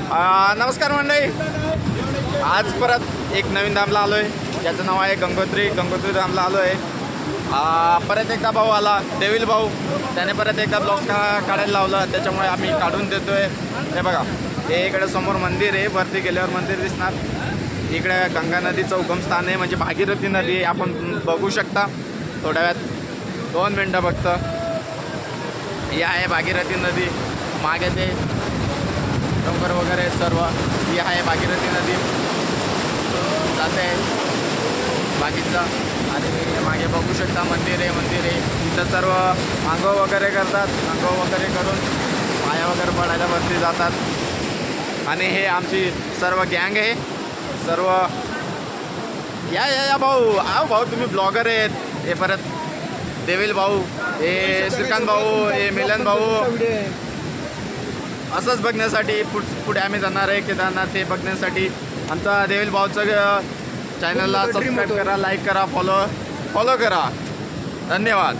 नमस्कार मंडळी, आज परत एक नवीन धामला आलो आहे ज्याचं नाव आहे गंगोत्री धामला आलो आहे. परत एकदा भाऊ आला, देविल भाऊ, त्याने परत एकदा ब्लॉग काढायला लावलं, त्याच्यामुळे आम्ही काढून देतो आहे. हे बघा, हे इकडे समोर मंदिर आहे, वरती गेल्यावर मंदिर दिसणार. इकडे गंगा नदीचं उगमस्थान आहे, म्हणजे भागीरथी नदी आहे, आपण बघू शकता. थोड्या वेळात 2 मिनटं फक्त. ही आहे भागीरथी नदी, मागे ते डोंगर वगैरे सर्व. ही आहे भागीरथी नदी, जाते बाकीचं. आणि मागे बघू शकता मंदिर आहे. इथं सर्व आंघोळ वगैरे करतात, आंघोळ वगैरे करून पाया वगैरे पडायला वरती जातात. आणि हे आमची सर्व गँग आहे, सर्व. या भाऊ तुम्ही ब्लॉगर आहेत. हे परत देविल भाऊ, हे श्रीकांत भाऊ, हे मिलन भाऊ. असंच बघण्यासाठी पुढे आम्ही जाणार आहे केदारनाथ, हे बघण्यासाठी. आमचा देविल भाऊचं चॅनलला सबस्क्राईब करा, लाईक करा, फॉलो करा. धन्यवाद.